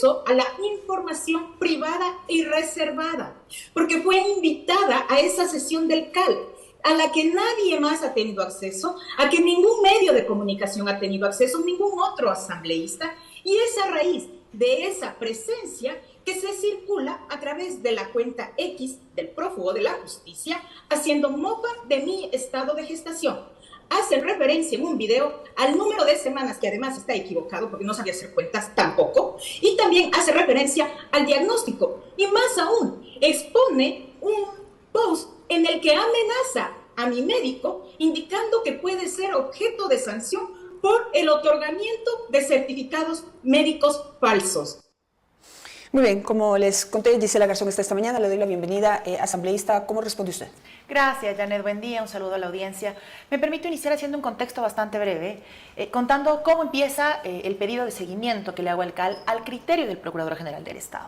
acceso a la información privada y reservada, porque fue invitada a esa sesión del CAL, a la que nadie más ha tenido acceso, a que ningún medio de comunicación ha tenido acceso, ningún otro asambleísta, y es a raíz de esa presencia que se circula a través de la cuenta X del prófugo de la justicia, haciendo mofa de mi estado de gestación. Hacen referencia en un video al número de semanas, que además está equivocado porque no sabía hacer cuentas tampoco, y también hace referencia al diagnóstico. Y más aún, expone un post en el que amenaza a mi médico, indicando que puede ser objeto de sanción por el otorgamiento de certificados médicos falsos. Muy bien, como les conté, Gisela Garzón está esta mañana, le doy la bienvenida. Asambleísta, ¿cómo responde usted? Gracias, Janet, buen día, un saludo a la audiencia. Me permito iniciar haciendo un contexto bastante breve, contando cómo empieza el pedido de seguimiento que le hago al CAL al criterio del Procurador General del Estado.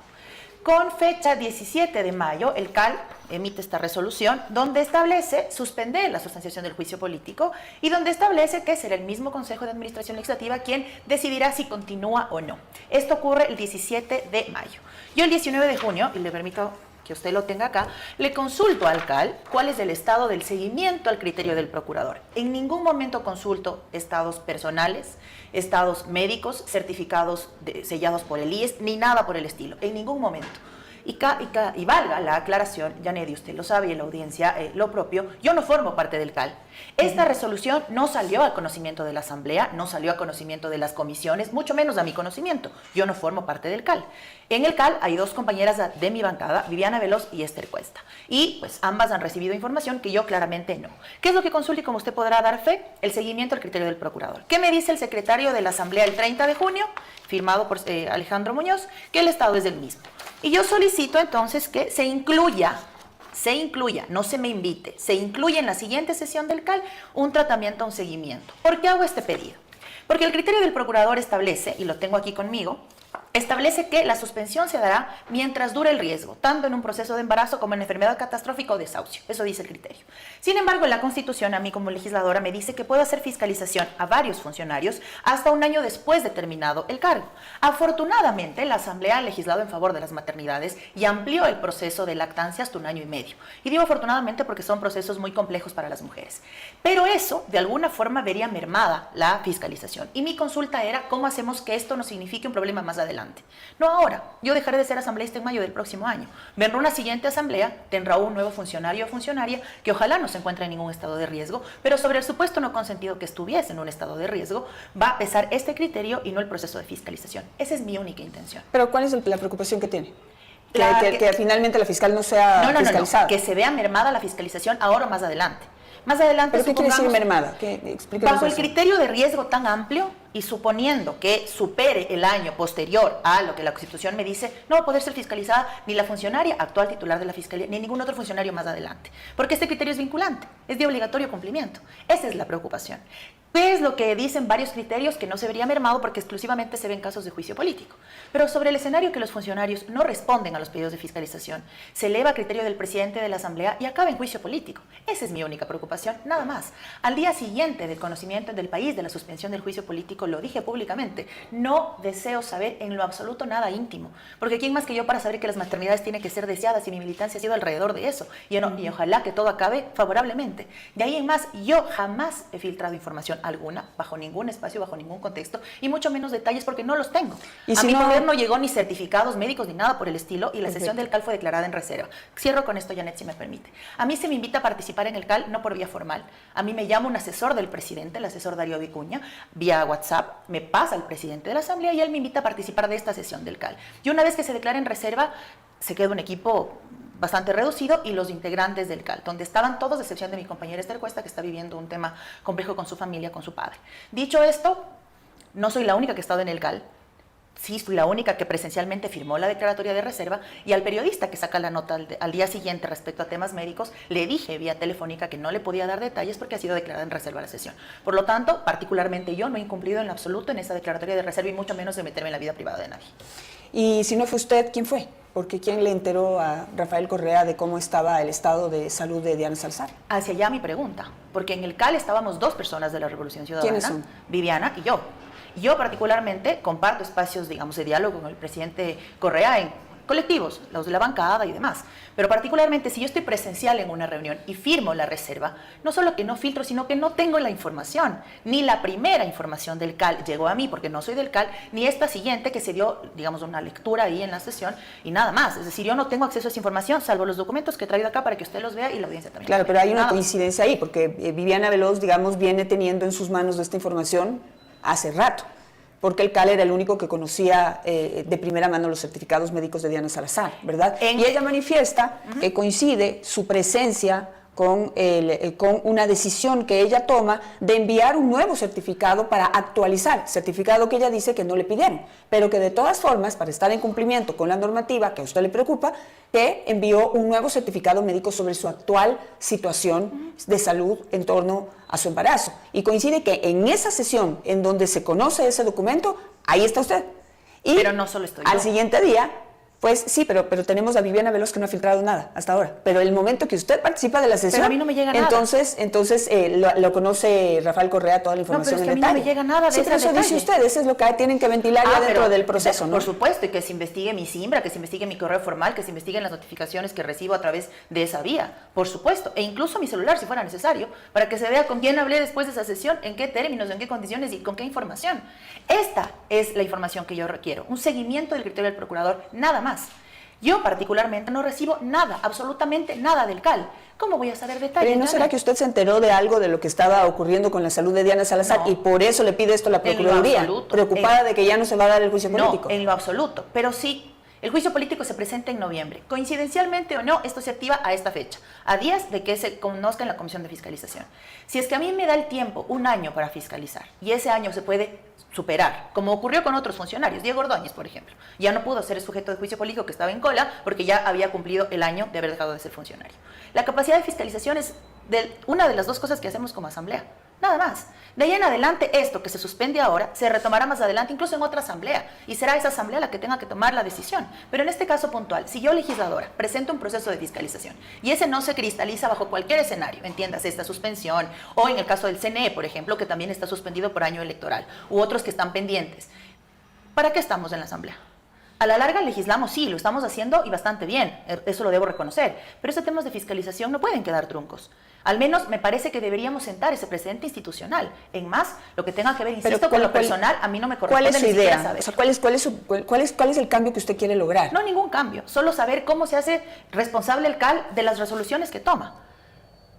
Con fecha 17 de mayo, el CAL emite esta resolución donde establece suspender la sustanciación del juicio político y donde establece que será el mismo Consejo de Administración Legislativa quien decidirá si continúa o no. Esto ocurre el 17 de mayo. Yo el 19 de junio, y le permito que usted lo tenga acá, le consulto al CAL cuál es el estado del seguimiento al criterio del procurador. En ningún momento consulto estados personales, estados médicos, certificados sellados por el IES, ni nada por el estilo, en ningún momento. Y valga la aclaración, Janet, usted lo sabe y en la audiencia lo propio, yo no formo parte del CAL. Esta resolución no salió al conocimiento de la Asamblea, no salió a conocimiento de las comisiones, mucho menos a mi conocimiento. Yo no formo parte del CAL. En el CAL hay dos compañeras de mi bancada, Viviana Veloz y Esther Cuesta. Y pues ambas han recibido información que yo claramente no. ¿Qué es lo que consulta y como usted podrá dar fe? El seguimiento al criterio del procurador. ¿Qué me dice el secretario de la Asamblea el 30 de junio, firmado por Alejandro Muñoz? Que el estado es el mismo. Y yo solicito entonces que se incluya, no se me invite, se incluya en la siguiente sesión del CAL un tratamiento, un seguimiento. ¿Por qué hago este pedido? Porque el criterio del procurador establece, y lo tengo aquí conmigo, establece que la suspensión se dará mientras dure el riesgo, tanto en un proceso de embarazo como en enfermedad catastrófica o desahucio. Eso dice el criterio. Sin embargo, la Constitución, a mí como legisladora, me dice que puedo hacer fiscalización a varios funcionarios hasta un año después de terminado el cargo. Afortunadamente, la Asamblea ha legislado en favor de las maternidades y amplió el proceso de lactancia hasta un año y medio. Y digo afortunadamente porque son procesos muy complejos para las mujeres. Pero eso, de alguna forma, vería mermada la fiscalización. Y mi consulta era, ¿cómo hacemos que esto no signifique un problema más adelante? No ahora, yo dejaré de ser asambleísta en mayo del próximo año. Vendrá una siguiente asamblea, tendrá un nuevo funcionario o funcionaria que ojalá no se encuentre en ningún estado de riesgo, pero sobre el supuesto no consentido que estuviese en un estado de riesgo, va a pesar este criterio y no el proceso de fiscalización. Esa es mi única intención. ¿Pero cuál es la preocupación que tiene? Que finalmente la fiscal no sea fiscalizada. No, que se vea mermada la fiscalización ahora o más adelante. Más adelante, ¿pero qué quiere decir mermada? Bajo el criterio de riesgo tan amplio y suponiendo que supere el año posterior a lo que la Constitución me dice, no va a poder ser fiscalizada ni la funcionaria actual titular de la Fiscalía, ni ningún otro funcionario más adelante. Porque este criterio es vinculante, es de obligatorio cumplimiento. Esa es la preocupación. ¿Qué es lo que dicen varios criterios? Que no se vería mermado porque exclusivamente se ven casos de juicio político. Pero sobre el escenario que los funcionarios no responden a los pedidos de fiscalización, se eleva a criterio del presidente de la Asamblea y acaba en juicio político. Esa es mi única preocupación, nada más. Al día siguiente del conocimiento del país de la suspensión del juicio político, lo dije públicamente, no deseo saber en lo absoluto nada íntimo. Porque ¿quién más que yo para saber que las maternidades tienen que ser deseadas y mi militancia ha sido alrededor de eso? Y ojalá que todo acabe favorablemente. De ahí en más, yo jamás he filtrado información alguna, bajo ningún espacio, bajo ningún contexto, y mucho menos detalles porque no los tengo. ¿Y a mi poder no llegó ni certificados médicos ni nada por el estilo, y la sesión del CAL fue declarada en reserva. Cierro con esto, Janet, si me permite. A mí se me invita a participar en el CAL no por vía formal. A mí me llama un asesor del presidente, el asesor Darío Vicuña, vía WhatsApp, me pasa al presidente de la Asamblea y él me invita a participar de esta sesión del CAL. Y una vez que se declara en reserva, se queda un equipo bastante reducido y los integrantes del CAL, donde estaban todos, a excepción de mi compañera Esther Cuesta, que está viviendo un tema complejo con su familia, con su padre. Dicho esto, no soy la única que ha estado en el CAL. Sí, fui la única que presencialmente firmó la declaratoria de reserva, y al periodista que saca la nota al día siguiente respecto a temas médicos, le dije vía telefónica que no le podía dar detalles porque ha sido declarada en reserva la sesión. Por lo tanto, particularmente yo no he incumplido en lo absoluto en esa declaratoria de reserva y mucho menos de meterme en la vida privada de nadie. Y si no fue usted, ¿quién fue? Porque ¿quién le enteró a Rafael Correa de cómo estaba el estado de salud de Diana Salazar? Hacia allá mi pregunta, porque en el CAL estábamos dos personas de la Revolución Ciudadana. ¿Quiénes son? Viviana y yo. Yo particularmente comparto espacios, digamos, de diálogo con el presidente Correa en colectivos, los de la bancada y demás. Pero particularmente si yo estoy presencial en una reunión y firmo la reserva, no solo que no filtro, sino que no tengo la información. Ni la primera información del CAL llegó a mí, porque no soy del CAL, ni esta siguiente que se dio, digamos, una lectura ahí en la sesión y nada más. Es decir, yo no tengo acceso a esa información, salvo los documentos que he traído acá para que usted los vea y la audiencia también. Claro, pero hay una coincidencia ahí, porque Viviana Veloz, digamos, viene teniendo en sus manos esta información hace rato, porque el CAL era el único que conocía de primera mano los certificados médicos de Diana Salazar, ¿verdad? Y ella manifiesta que coincide su presencia con una decisión que ella toma de enviar un nuevo certificado para actualizar, certificado que ella dice que no le pidieron, pero que de todas formas, para estar en cumplimiento con la normativa que a usted le preocupa, que envió un nuevo certificado médico sobre su actual situación de salud en torno a su embarazo. Y coincide que en esa sesión en donde se conoce ese documento, ahí está usted. Y pero no solo estoy al yo. siguiente día, pues sí, pero tenemos a Viviana Veloz que no ha filtrado nada hasta ahora. Pero el momento que usted participa de la sesión, pero a mí no me llega nada. Entonces lo conoce Rafael Correa toda la información en detalle. No, pero es que a mí no me llega nada de ese detalle. Dice usted, eso es lo que tienen que ventilar ya dentro del proceso, ¿no? Por supuesto, y que se investigue mi Simbra, que se investigue mi correo formal, que se investiguen las notificaciones que recibo a través de esa vía, por supuesto, e incluso mi celular si fuera necesario, para que se vea con quién hablé después de esa sesión, en qué términos, en qué condiciones y con qué información. Esta es la información que yo requiero, un seguimiento del criterio del procurador, nada más. Yo particularmente no recibo nada, absolutamente nada del CAL. ¿Cómo voy a saber detalles? Pero ¿no será que usted se enteró de algo de lo que estaba ocurriendo con la salud de Diana Salazar y por eso le pide esto a la Procuraduría? Preocupada de que ya no se va a dar el juicio político. No, en lo absoluto. Pero sí, el juicio político se presenta en noviembre. Coincidencialmente o no, esto se activa a esta fecha, a días de que se conozca en la Comisión de Fiscalización. Si es que a mí me da el tiempo, un año para fiscalizar, y ese año se puede superar, como ocurrió con otros funcionarios, Diego Ordóñez, por ejemplo, ya no pudo ser el sujeto de juicio político que estaba en cola porque ya había cumplido el año de haber dejado de ser funcionario. La capacidad de fiscalización es una de las dos cosas que hacemos como asamblea, nada más. De ahí en adelante, esto que se suspende ahora, se retomará más adelante, incluso en otra asamblea, y será esa asamblea la que tenga que tomar la decisión. Pero en este caso puntual, si yo, legisladora, presento un proceso de fiscalización, y ese no se cristaliza bajo cualquier escenario, entiendas, esta suspensión, o en el caso del CNE, por ejemplo, que también está suspendido por año electoral, u otros que están pendientes, ¿para qué estamos en la asamblea? A la larga legislamos, sí, lo estamos haciendo y bastante bien, eso lo debo reconocer, pero estos temas de fiscalización no pueden quedar truncos. Al menos me parece que deberíamos sentar ese precedente institucional. En más, lo que tenga que ver, insisto, con lo personal, a mí no me corresponde. ¿Cuál es su idea? O sea, ¿cuál es el cambio que usted quiere lograr? No, ningún cambio. Solo saber cómo se hace responsable el CAL de las resoluciones que toma.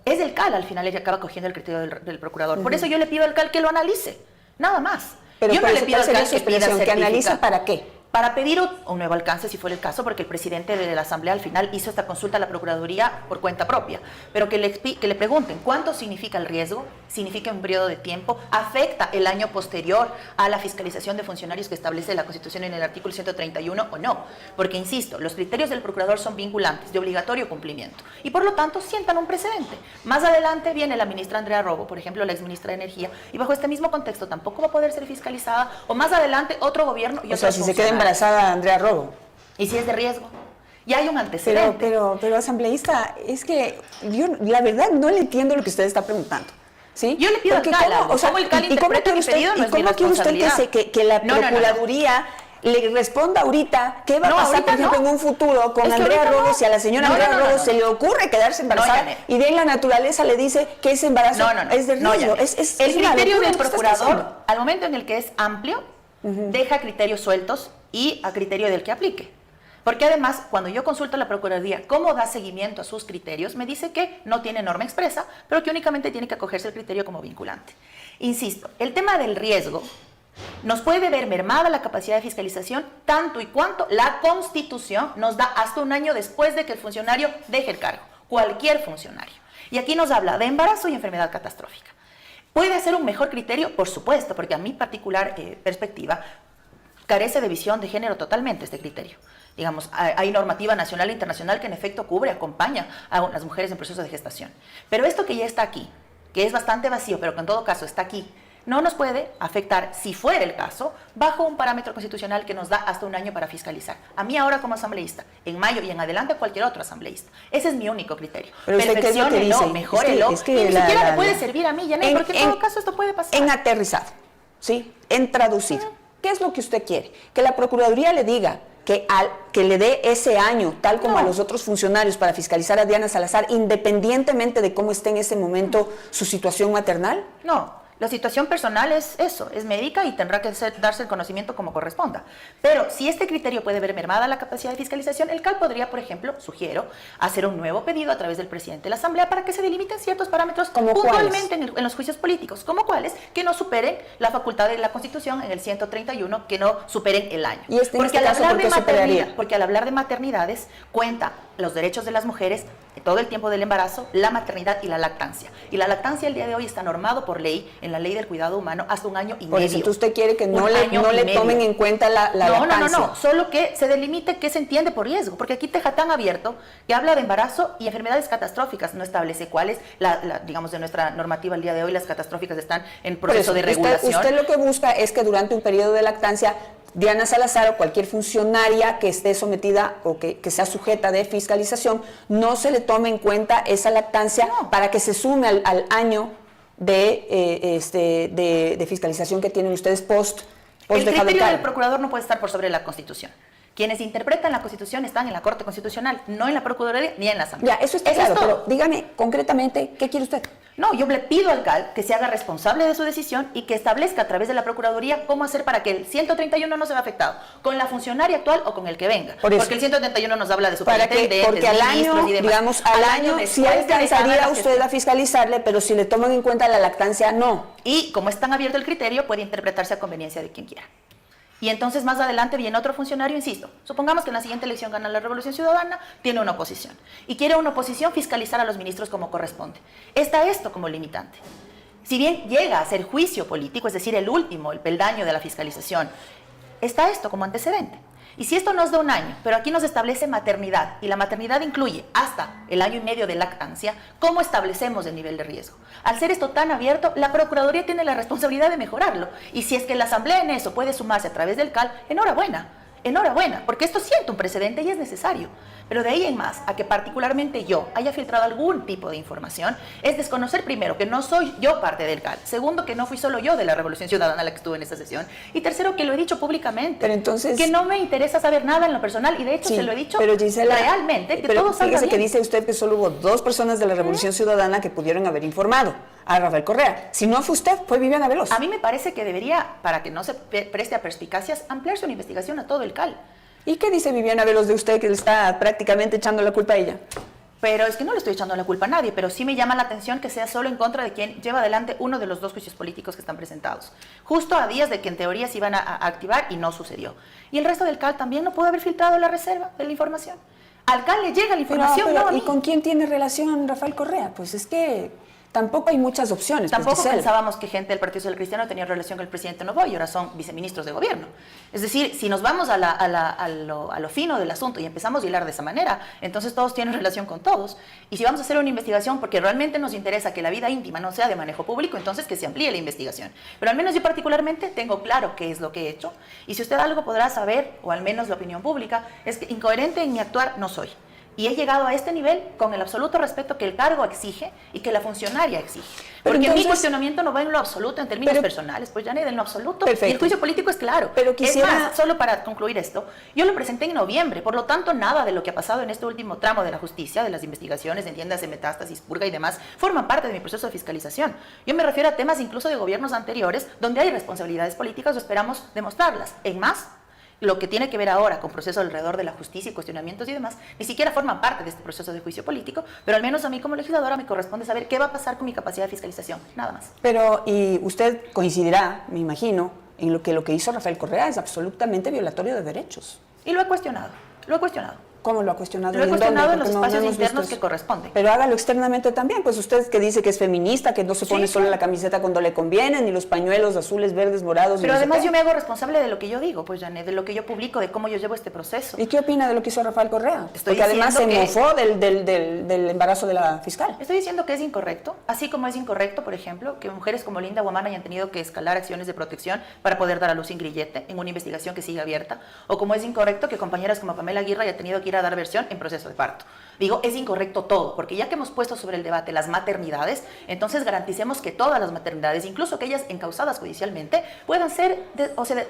Es el CAL, al final, el que acaba cogiendo el criterio del procurador. Por eso yo le pido al CAL que lo analice. Nada más. Pero yo no le pido al CAL que analice para qué. Para pedir un nuevo alcance, si fuera el caso, porque el presidente de la Asamblea al final hizo esta consulta a la Procuraduría por cuenta propia, pero que le pregunten cuánto significa el riesgo, significa un periodo de tiempo, afecta el año posterior a la fiscalización de funcionarios que establece la Constitución en el artículo 131 o no, porque insisto, los criterios del procurador son vinculantes, de obligatorio cumplimiento, y por lo tanto sientan un precedente. Más adelante viene la ministra Andrea Robo, por ejemplo, la exministra de Energía, y bajo este mismo contexto tampoco va a poder ser fiscalizada, o más adelante otro gobierno y otros funcionarios. Embarazada Andrea Robo. ¿Y si es de riesgo? Ya hay un antecedente. Pero asambleísta, es que yo la verdad no le entiendo lo que usted está preguntando. ¿Sí? Yo le pido al CAL, ¿cómo el CAL interpreta mi pedido? No es mi responsabilidad. Que la Procuraduría le responda ahorita qué va a pasar, por ejemplo, en un futuro con Andrea Robo, si a la señora Andrea Robo se le ocurre quedarse embarazada y de ahí la naturaleza le dice que ese embarazo es de riesgo. El criterio del procurador, al momento en el que es amplio, deja criterios sueltos y a criterio del que aplique. Porque además, cuando yo consulto a la Procuraduría cómo da seguimiento a sus criterios, me dice que no tiene norma expresa, pero que únicamente tiene que acogerse el criterio como vinculante. Insisto, el tema del riesgo nos puede ver mermada la capacidad de fiscalización tanto y cuanto la Constitución nos da hasta un año después de que el funcionario deje el cargo, cualquier funcionario. Y aquí nos habla de embarazo y enfermedad catastrófica. ¿Puede ser un mejor criterio? Por supuesto, porque a mi particular perspectiva carece de visión de género totalmente este criterio. Digamos, hay normativa nacional e internacional que en efecto cubre, acompaña a las mujeres en proceso de gestación. Pero esto que ya está aquí, que es bastante vacío, pero que en todo caso está aquí, no nos puede afectar, si fuera el caso, bajo un parámetro constitucional que nos da hasta un año para fiscalizar. A mí ahora como asambleísta, en mayo y en adelante cualquier otro asambleísta. Ese es mi único criterio. Perfecciónelo, mejórelo, y ni siquiera me puede servir a mí, Yanet, porque en todo caso esto puede pasar. En aterrizado. ¿sí? En traducir. ¿Qué es lo que usted quiere? Que la Procuraduría le diga que le dé ese año, tal como a los otros funcionarios, para fiscalizar a Diana Salazar, independientemente de cómo esté en ese momento su situación maternal. No. La situación personal es eso, es médica y tendrá que darse el conocimiento como corresponda. Pero si este criterio puede ver mermada la capacidad de fiscalización, el CAL podría, por ejemplo, sugiero, hacer un nuevo pedido a través del presidente de la Asamblea para que se delimiten ciertos parámetros puntualmente en los juicios políticos, como cuáles, que no superen la facultad de la Constitución en el 131, que no superen el año. ¿Y porque al hablar de maternidades, cuenta los derechos de las mujeres todo el tiempo del embarazo, la maternidad y la lactancia. Y la lactancia el día de hoy está normado por ley, en la ley del cuidado humano, hasta 1 año y medio. Por eso usted quiere que no le tomen en cuenta la lactancia. No, solo que se delimite qué se entiende por riesgo, porque aquí deja tan abierto que habla de embarazo y enfermedades catastróficas, no establece cuáles, digamos, de nuestra normativa el día de hoy, las catastróficas están en proceso de regulación. Usted lo que busca es que durante un periodo de lactancia Diana Salazar o cualquier funcionaria que esté sometida o que sea sujeta de fiscalización, no se le tome en cuenta esa lactancia para que se sume al año de fiscalización que tienen ustedes post el criterio del procurador no puede estar por sobre la Constitución. Quienes interpretan la Constitución están en la Corte Constitucional, no en la Procuraduría ni en la Asamblea. Ya, eso está claro, pero dígame concretamente, ¿qué quiere usted? No, yo le pido al CAL que se haga responsable de su decisión y que establezca a través de la Procuraduría cómo hacer para que el 131 no se vea afectado, con la funcionaria actual o con el que venga. Porque el 131 nos habla de superintendentes, porque al año, y demás. Digamos, al año sí alcanzaría usted a fiscalizarle, pero si le toman en cuenta la lactancia, no. Y como es tan abierto el criterio, puede interpretarse a conveniencia de quien quiera. Y entonces más adelante viene otro funcionario, insisto, supongamos que en la siguiente elección gana la Revolución Ciudadana, tiene una oposición, y quiere una oposición fiscalizar a los ministros como corresponde. Está esto como limitante. Si bien llega a ser juicio político, es decir, el último, el peldaño de la fiscalización, está esto como antecedente. Y si esto nos da 1 año, pero aquí nos establece maternidad, y la maternidad incluye hasta el 1 año y medio de lactancia, ¿cómo establecemos el nivel de riesgo? Al ser esto tan abierto, la Procuraduría tiene la responsabilidad de mejorarlo. Y si es que la Asamblea en eso puede sumarse a través del CAL, enhorabuena, porque esto sienta un precedente y es necesario. Pero de ahí en más, a que particularmente yo haya filtrado algún tipo de información, es desconocer primero que no soy yo parte del CAL, segundo que no fui solo yo de la Revolución Ciudadana la que estuve en esta sesión, y tercero que lo he dicho públicamente, pero entonces, que no me interesa saber nada en lo personal, y de hecho se lo he dicho pero Gisela, realmente, que todo salga bien. Que dice usted que solo hubo 2 personas de la Revolución Ciudadana que pudieron haber informado a Rafael Correa. Si no fue usted, fue Viviana Veloz. A mí me parece que debería, para que no se preste a perspicacias, ampliarse una investigación a todo el CAL. ¿Y qué dice Viviana Veloz de usted que le está prácticamente echando la culpa a ella? Pero es que no le estoy echando la culpa a nadie, pero sí me llama la atención que sea solo en contra de quien lleva adelante uno de los 2 juicios políticos que están presentados. Justo a días de que en teoría se iban a activar y no sucedió. Y el resto del CAL también no pudo haber filtrado la reserva de la información. Al CAL le llega la información, no a mí. ¿Y con quién tiene relación Rafael Correa? Pues es que tampoco hay muchas opciones. Tampoco pensábamos que gente del Partido Social Cristiano tenía relación con el presidente Novoa y ahora son viceministros de gobierno. Es decir, si nos vamos a lo fino del asunto y empezamos a hilar de esa manera, entonces todos tienen relación con todos. Y si vamos a hacer una investigación porque realmente nos interesa que la vida íntima no sea de manejo público, entonces que se amplíe la investigación. Pero al menos yo particularmente tengo claro qué es lo que he hecho. Y si usted algo podrá saber, o al menos la opinión pública, es que incoherente en mi actuar no soy. Y he llegado a este nivel con el absoluto respeto que el cargo exige y que la funcionaria exige. Porque entonces, mi cuestionamiento no va en lo absoluto, en términos personales, pues ya ni en lo absoluto. Perfecto. Y el juicio político es claro. Pero quisiera... Es más, solo para concluir esto, yo lo presenté en noviembre, por lo tanto nada de lo que ha pasado en este último tramo de la justicia, de las investigaciones, entiéndase metástasis, purga y demás, forman parte de mi proceso de fiscalización. Yo me refiero a temas incluso de gobiernos anteriores, donde hay responsabilidades políticas o esperamos demostrarlas. En más, lo que tiene que ver ahora con procesos alrededor de la justicia y cuestionamientos y demás, ni siquiera forman parte de este proceso de juicio político, pero al menos a mí como legisladora me corresponde saber qué va a pasar con mi capacidad de fiscalización, nada más. Pero, y usted coincidirá, me imagino, en lo que hizo Rafael Correa es absolutamente violatorio de derechos. Y lo he cuestionado, ¿Cómo lo ha cuestionado? Lo he cuestionado en los espacios internos que corresponden. Pero hágalo externamente también, pues usted que dice que es feminista, que no se pone solo la camiseta cuando le conviene, ni los pañuelos azules, verdes, morados. Pero además yo me hago responsable de lo que yo digo, pues Janet, de lo que yo publico, de cómo yo llevo este proceso. ¿Y qué opina de lo que hizo Rafael Correa? Porque además se mofó del embarazo de la fiscal. Estoy diciendo que es incorrecto, así como es incorrecto, por ejemplo, que mujeres como Linda Guamán hayan tenido que escalar acciones de protección para poder dar a luz sin grillete en una investigación que sigue abierta, o como es incorrecto que compañeras como Pamela Aguirre hayan tenido que ir siquiera dar versión en proceso de parto. Digo, es incorrecto todo, porque ya que hemos puesto sobre el debate las maternidades, entonces garanticemos que todas las maternidades, incluso aquellas encausadas judicialmente, puedan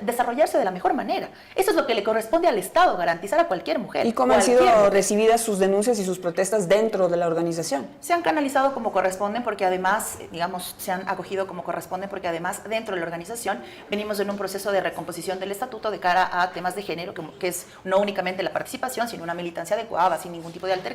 desarrollarse de la mejor manera. Eso es lo que le corresponde al Estado, garantizar a cualquier mujer. ¿Y cómo han sido recibidas sus denuncias y sus protestas dentro de la organización? Se han canalizado como corresponden, porque además, digamos, se han acogido como corresponden, porque además dentro de la organización venimos en un proceso de recomposición del estatuto de cara a temas de género, que es no únicamente la participación, sino una militancia adecuada, sin ningún tipo de altercado,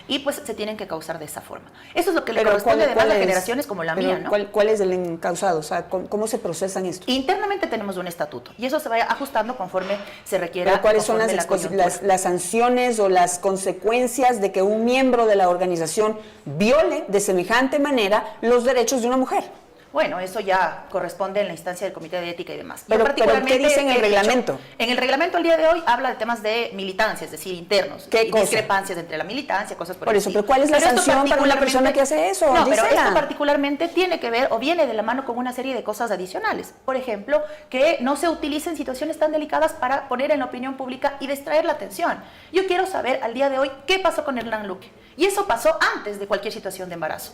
y pues se tienen que causar de esa forma. Eso es lo que le corresponde además a generaciones como la mía, ¿no? ¿Cuál es el encausado? O sea, ¿cómo se procesan esto? Internamente tenemos un estatuto y eso se va ajustando conforme se requiera. ¿Pero cuáles son las sanciones o las consecuencias de que un miembro de la organización viole de semejante manera los derechos de una mujer? Bueno, eso ya corresponde en la instancia del Comité de Ética y demás. Pero ¿qué dice en el reglamento? En el reglamento el día de hoy habla de temas de militancia, es decir, internos. ¿Qué cosa? Discrepancias entre la militancia, cosas por eso. ¿Pero cuál es la sanción para una persona que hace eso? No, pero esto particularmente tiene que ver o viene de la mano con una serie de cosas adicionales. Por ejemplo, que no se utilicen situaciones tan delicadas para poner en la opinión pública y distraer la atención. Yo quiero saber al día de hoy qué pasó con Hernán Luque. Y eso pasó antes de cualquier situación de embarazo.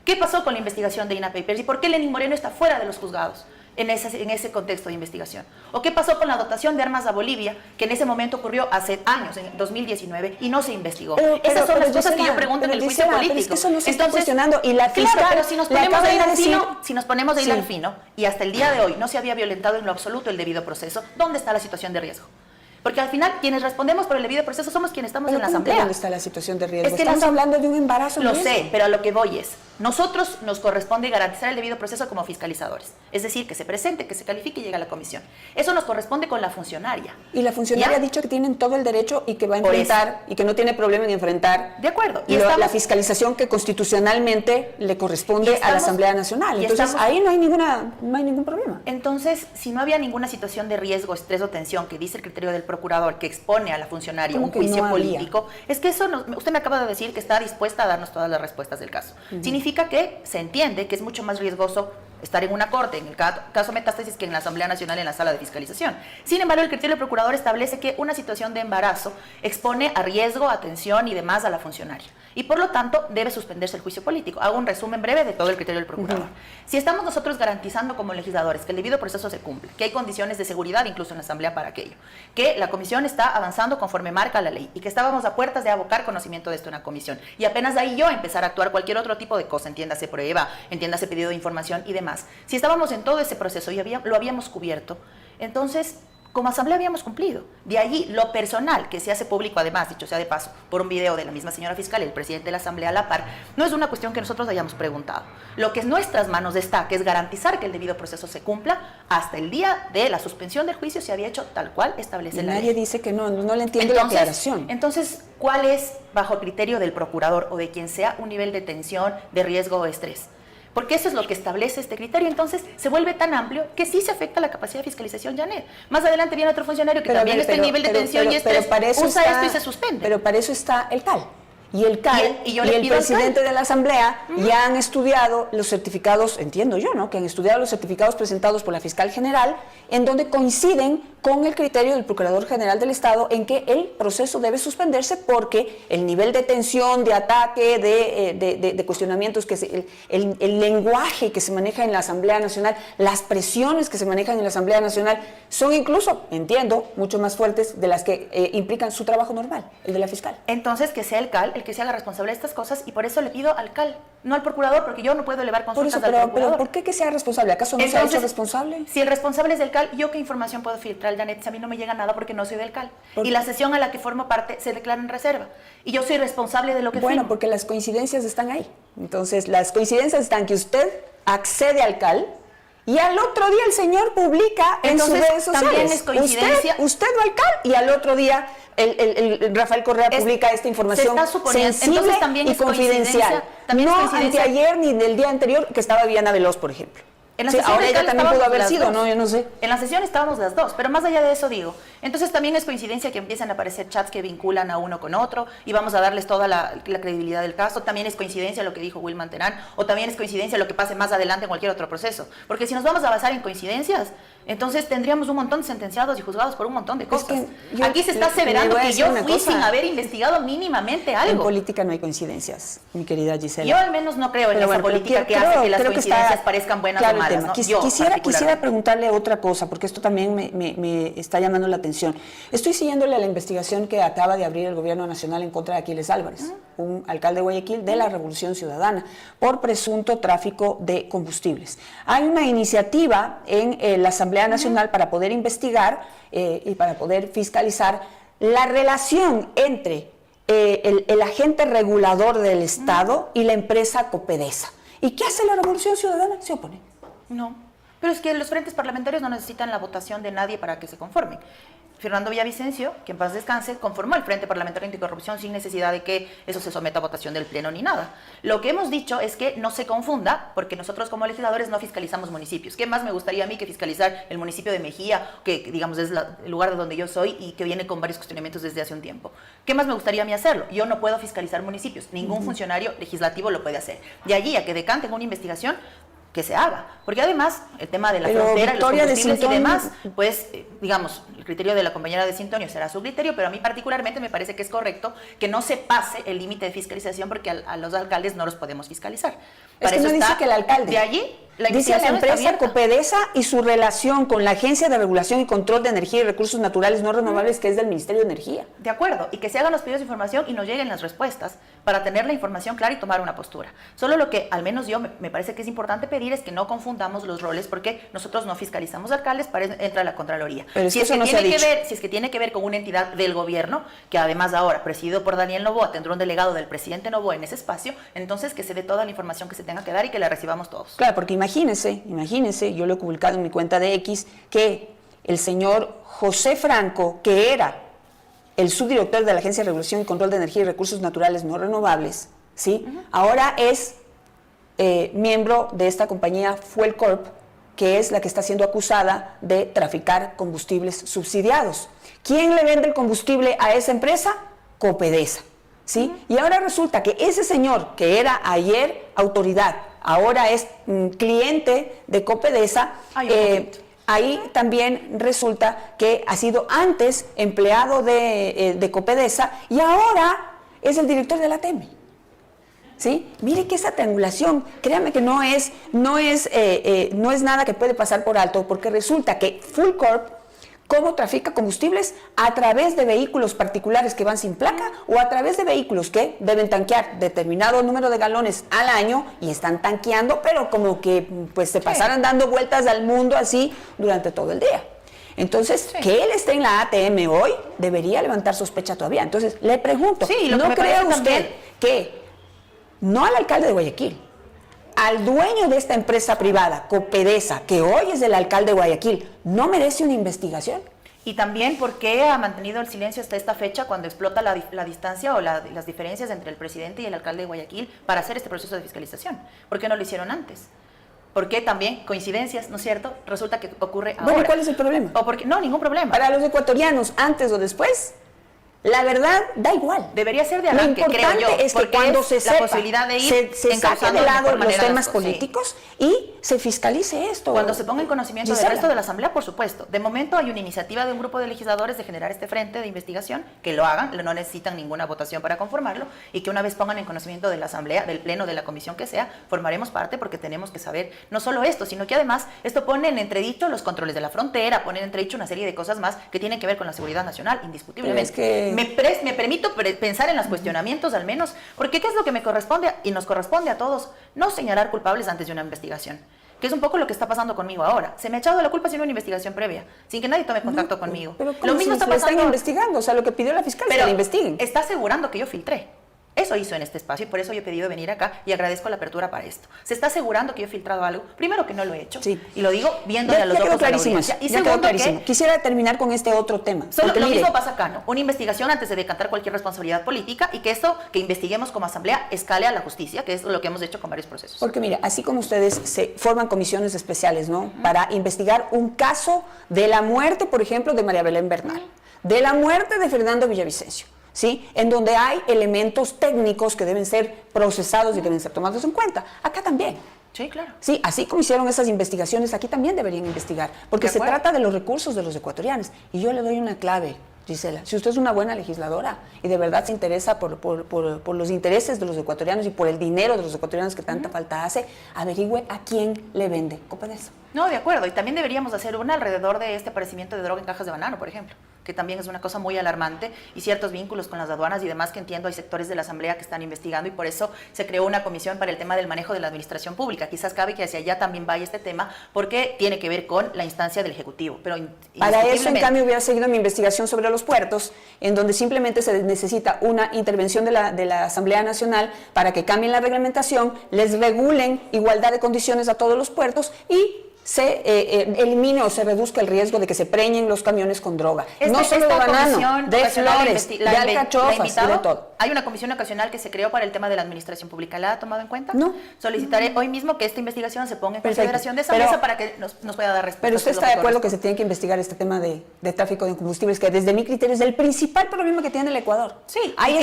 ¿Qué pasó con la investigación de INA Papers y por qué Lenín Moreno está fuera de los juzgados en ese contexto de investigación? ¿O qué pasó con la dotación de armas a Bolivia, que en ese momento ocurrió hace años, en 2019, y no se investigó? Esas son las cosas que yo pregunto en el juicio político. Pero es que eso no se está cuestionando. Y la fiscal, claro, pero si nos ponemos de hilar fino, y hasta el día de hoy no se había violentado en lo absoluto el debido proceso, ¿dónde está la situación de riesgo? Porque al final, quienes respondemos por el debido proceso somos quienes estamos en la asamblea. ¿Dónde está la situación de riesgo? Es que estamos hablando de un embarazo. Lo sé, pero a lo que voy es, nosotros nos corresponde garantizar el debido proceso como fiscalizadores. Es decir, que se presente, que se califique y llegue a la comisión. Eso nos corresponde con la funcionaria. Y la funcionaria ha dicho que tienen todo el derecho y que va a enfrentar, y que no tiene problema en enfrentar. De acuerdo. Y la fiscalización que constitucionalmente le corresponde a la Asamblea Nacional. Entonces, ahí no hay ningún problema. Entonces, si no había ninguna situación de riesgo, estrés o tensión que dice el criterio del procurador, que expone a la funcionaria un juicio político, es que eso usted me acaba de decir que está dispuesta a darnos todas las respuestas del caso. Significa que se entiende que es mucho más riesgoso estar en una corte, en el caso Metástasis, que en la Asamblea Nacional en la sala de fiscalización. Sin embargo, el criterio del procurador establece que una situación de embarazo expone a riesgo, a tensión y demás a la funcionaria. Y por lo tanto, debe suspenderse el juicio político. Hago un resumen breve de todo el criterio del procurador. Si estamos nosotros garantizando como legisladores que el debido proceso se cumple, que hay condiciones de seguridad incluso en la Asamblea para aquello, que la comisión está avanzando conforme marca la ley y que estábamos a puertas de abocar conocimiento de esto en la comisión. Y apenas de ahí yo empezar a actuar cualquier otro tipo de cosa, entiéndase prueba, entiéndase pedido de información y demás. Si estábamos en todo ese proceso y lo habíamos cubierto, entonces como asamblea habíamos cumplido. De allí lo personal, que se hace público además, dicho sea de paso, por un video de la misma señora fiscal, el presidente de la asamblea a la par, no es una cuestión que nosotros hayamos preguntado. Lo que en nuestras manos está, que es garantizar que el debido proceso se cumpla, hasta el día de la suspensión del juicio se había hecho tal cual establece la ley. Nadie dice que no le entiendo la aclaración. Entonces, ¿cuál es, bajo criterio del procurador o de quien sea, un nivel de tensión, de riesgo o estrés? Porque eso es lo que establece este criterio. Entonces se vuelve tan amplio que sí se afecta la capacidad de fiscalización, Janet. Más adelante viene otro funcionario que también está en nivel de tensión y estrés, usa esto y se suspende. Pero para eso está el CAL. Y el CAL y el presidente de la Asamblea ya han estudiado los certificados, entiendo yo, ¿no? Que han estudiado los certificados presentados por la fiscal general, en donde coinciden con el criterio del Procurador General del Estado en que el proceso debe suspenderse porque el nivel de tensión, de ataque, de cuestionamientos, el lenguaje que se maneja en la Asamblea Nacional, las presiones que se manejan en la Asamblea Nacional son incluso, entiendo, mucho más fuertes de las que implican su trabajo normal, el de la fiscal. Entonces, que sea el CAL el que se haga responsable de estas cosas, y por eso le pido al CAL, no al procurador, porque yo no puedo elevar consultas al procurador. Pero ¿por qué que sea responsable? ¿Acaso no se ha hecho responsable? Si el responsable es del CAL, ¿yo qué información puedo filtrar, Janet? Si a mí no me llega nada porque no soy del CAL. Y la sesión a la que formo parte se declara en reserva. Y yo soy responsable de lo que Bueno, porque las coincidencias están ahí. Entonces, las coincidencias están que usted accede al CAL y al otro día el señor publica en sus redes sociales. También es coincidencia. Usted va al CAL y al otro día el Rafael Correa publica esta información sensible y confidencial. No anteayer ni del día anterior que estaba Viviana Veloz, por ejemplo. Ahora ella también pudo haber sido, ¿no? Yo no sé. En la sesión estábamos las dos, pero más allá de eso digo, entonces también es coincidencia que empiezan a aparecer chats que vinculan a uno con otro y vamos a darles toda la credibilidad del caso. También es coincidencia lo que dijo Wilman Terán, o también es coincidencia lo que pase más adelante en cualquier otro proceso. Porque si nos vamos a basar en coincidencias, Entonces tendríamos un montón de sentenciados y juzgados por un montón de cosas. que aquí se está aseverando que yo fui cosa, sin haber investigado mínimamente algo. En política no hay coincidencias, mi querida Gisela. Yo al menos no creo en esa política que hace que las coincidencias parezcan buenas o malas. ¿No? Quisiera preguntarle otra cosa, porque esto también me está llamando la atención. Estoy siguiéndole a la investigación que acaba de abrir el Gobierno Nacional en contra de Aquiles Álvarez, un alcalde de Guayaquil de la Revolución Ciudadana, por presunto tráfico de combustibles. Hay una iniciativa en la Asamblea Nacional para poder investigar y para poder fiscalizar la relación entre el agente regulador del Estado y la empresa Copedesa. ¿Y qué hace la Revolución Ciudadana? Se opone. No, pero es que los frentes parlamentarios no necesitan la votación de nadie para que se conformen. Fernando Villavicencio, que en paz descanse, conformó el Frente Parlamentario Anticorrupción sin necesidad de que eso se someta a votación del Pleno ni nada. Lo que hemos dicho es que no se confunda, porque nosotros como legisladores no fiscalizamos municipios. ¿Qué más me gustaría a mí que fiscalizar el municipio de Mejía, que digamos es el lugar de donde yo soy y que viene con varios cuestionamientos desde hace un tiempo? ¿Qué más me gustaría a mí hacerlo? Yo no puedo fiscalizar municipios, ningún funcionario legislativo lo puede hacer. De allí a que decanten una investigación, que se haga, porque además el tema de la frontera, los combustibles y demás, pues digamos, el criterio de la compañera de Sintonio será su criterio, pero a mí particularmente me parece que es correcto que no se pase el límite de fiscalización, porque a los alcaldes no los podemos fiscalizar. Es que no dice que el alcalde. De allí, la dice la empresa Copedesa y su relación con la Agencia de Regulación y Control de Energía y Recursos Naturales No Renovables, que es del Ministerio de Energía. De acuerdo, y que se hagan los pedidos de información y nos lleguen las respuestas para tener la información clara y tomar una postura. Solo lo que al menos yo me parece que es importante pedir es que no confundamos los roles, porque nosotros no fiscalizamos alcaldes, para eso entra la Contraloría. Pero si es que tiene que ver con una entidad del gobierno, que además ahora, presidido por Daniel Noboa, tendrá un delegado del presidente Noboa en ese espacio, entonces que se dé toda la información que se tenga que dar y que la recibamos todos. Claro, porque imagínense, yo lo he publicado en mi cuenta de X, que el señor José Franco, que era el subdirector de la Agencia de Regulación y Control de Energía y Recursos Naturales No Renovables, ¿sí? Ahora es miembro de esta compañía Fuel Corp, que es la que está siendo acusada de traficar combustibles subsidiados. ¿Quién le vende el combustible a esa empresa? Copedesa, ¿sí? Y ahora resulta que ese señor, que era ayer autoridad, ahora es cliente de Copedesa, ahí también resulta que ha sido antes empleado de Copedesa y ahora es el director de la ATM. ¿Sí? Mire que esa triangulación, créame que no es nada que puede pasar por alto, porque resulta que Full Corp, ¿cómo trafica combustibles? A través de vehículos particulares que van sin placa o a través de vehículos que deben tanquear determinado número de galones al año y están tanqueando, pero como que pues se pasaran dando vueltas al mundo así durante todo el día. Entonces, que él esté en la ATM hoy debería levantar sospecha todavía. Entonces, le pregunto, ¿no cree usted que no al alcalde de Guayaquil, al dueño de esta empresa privada, Copedesa, que hoy es el alcalde de Guayaquil, no merece una investigación? Y también por qué ha mantenido el silencio hasta esta fecha cuando explota la distancia o las diferencias entre el presidente y el alcalde de Guayaquil para hacer este proceso de fiscalización. ¿Por qué no lo hicieron antes? ¿Por qué también coincidencias, no es cierto? Resulta que ocurre ahora. Bueno, ¿cuál es el problema? No, ningún problema. Para los ecuatorianos, antes o después, la verdad da igual. Debería ser de arranque, creo yo. Lo importante es que cuando se sepa, la posibilidad de ir se saque de lado los temas políticos y se fiscalice esto. Cuando se ponga en conocimiento del resto de la Asamblea, por supuesto. De momento hay una iniciativa de un grupo de legisladores de generar este frente de investigación, que lo hagan, no necesitan ninguna votación para conformarlo, y que una vez pongan en conocimiento de la Asamblea, del Pleno, de la comisión que sea, formaremos parte, porque tenemos que saber no solo esto, sino que además esto pone en entredicho los controles de la frontera, pone en entredicho una serie de cosas más que tienen que ver con la seguridad nacional, indiscutiblemente. Es que me permito pensar en los cuestionamientos al menos, porque ¿qué es lo que me corresponde y nos corresponde a todos? No señalar culpables antes de una investigación, que es un poco lo que está pasando conmigo ahora. Se me ha echado la culpa sin una investigación previa, sin que nadie tome contacto conmigo. Pero lo mismo está pasando. Están investigando, o sea, lo que pidió la fiscal, que la investiguen. Está asegurando que yo filtré. Eso hizo en este espacio y por eso yo he pedido venir acá y agradezco la apertura para esto. Se está asegurando que yo he filtrado algo. Primero, que no lo he hecho. Sí. Y lo digo viéndole a los ojos a la audiencia. Y segundo, que quisiera terminar con este otro tema. Solo lo mismo pasa acá, ¿no? Una investigación antes de decantar cualquier responsabilidad política y que esto que investiguemos como asamblea escale a la justicia, que es lo que hemos hecho con varios procesos. Porque mira, así como ustedes se forman comisiones especiales, ¿no? Para investigar un caso de la muerte, por ejemplo, de María Belén Bernal, de la muerte de Fernando Villavicencio, ¿sí? En donde hay elementos técnicos que deben ser procesados y deben ser tomados en cuenta. Acá también. Sí, claro. Sí, así como hicieron esas investigaciones, aquí también deberían investigar, porque se trata de los recursos de los ecuatorianos. Y yo le doy una clave, Gisela. Si usted es una buena legisladora y de verdad se interesa por los intereses de los ecuatorianos y por el dinero de los ecuatorianos que tanta falta hace, averigüe a quién le vende Copedes. No, de acuerdo. Y también deberíamos hacer una alrededor de este aparecimiento de droga en cajas de banano, por ejemplo, que también es una cosa muy alarmante, y ciertos vínculos con las aduanas y demás que entiendo hay sectores de la Asamblea que están investigando, y por eso se creó una comisión para el tema del manejo de la administración pública. Quizás cabe que hacia allá también vaya este tema, porque tiene que ver con la instancia del Ejecutivo. Pero para eso, en cambio, hubiera seguido mi investigación sobre los puertos, en donde simplemente se necesita una intervención de la Asamblea Nacional para que cambien la reglamentación, les regulen igualdad de condiciones a todos los puertos y se elimine o se reduzca el riesgo de que se preñen los camiones con droga. No solo de banano, de flores, de alcachofas y de todo. Hay una comisión ocasional que se creó para el tema de la administración pública. ¿La ha tomado en cuenta? No. Solicitaré hoy mismo que esta investigación se ponga en consideración de esa mesa para que nos pueda dar respuesta. Pero usted está de acuerdo que se tiene que investigar este tema de tráfico de combustibles, que desde mi criterio es el principal problema que tiene el Ecuador. Sí. Ahí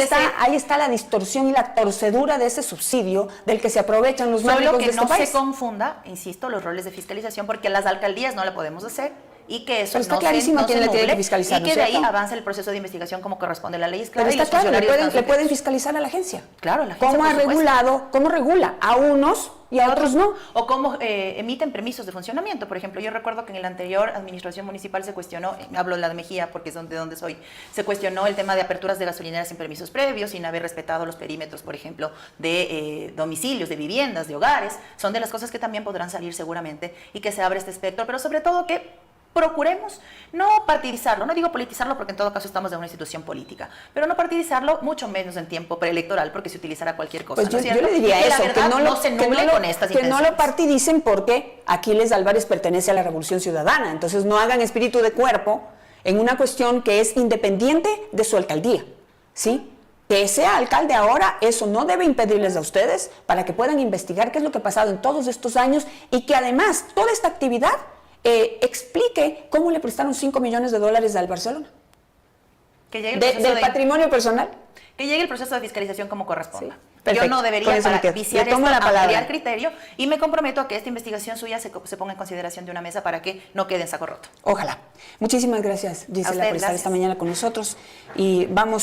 está la distorsión y la torcedura de ese subsidio del que se aprovechan los más ricos de este país. Solo que no se confunda, insisto, los roles de fiscalización, porque las alcaldías no la podemos hacer, y que eso está clarísimo quién le tiene que fiscalizar, y que de ahí avance el proceso de investigación como corresponde. La ley es clara. Pero está claro, le pueden fiscalizar a la agencia. Claro, la agencia, ¿Cómo regula a unos y a otros no? O cómo emiten permisos de funcionamiento. Por ejemplo, yo recuerdo que en la anterior administración municipal se cuestionó, hablo de la de Mejía porque es de donde soy, se cuestionó el tema de aperturas de gasolineras sin permisos previos, sin haber respetado los perímetros, por ejemplo, de domicilios, de viviendas, de hogares. Son de las cosas que también podrán salir seguramente, y que se abre este espectro, pero sobre todo que procuremos no partidizarlo, no digo politizarlo porque en todo caso estamos en una institución política, pero no partidizarlo, mucho menos en tiempo preelectoral, porque se utilizará cualquier cosa. Pues yo le diría eso, que no lo partidicen, porque Aquiles Álvarez pertenece a la Revolución Ciudadana, entonces no hagan espíritu de cuerpo en una cuestión que es independiente de su alcaldía, ¿sí? Que sea alcalde ahora, eso no debe impedirles a ustedes para que puedan investigar qué es lo que ha pasado en todos estos años, y que además toda esta actividad explique cómo le prestaron $5 millones al Barcelona. Que llegue del patrimonio personal. Que llegue el proceso de fiscalización como corresponda. Sí, yo no debería viciar esto, ampliar criterio, y me comprometo a que esta investigación suya se ponga en consideración de una mesa para que no quede en saco roto. Ojalá. Muchísimas gracias, Gisela, por estar esta mañana con nosotros, y vamos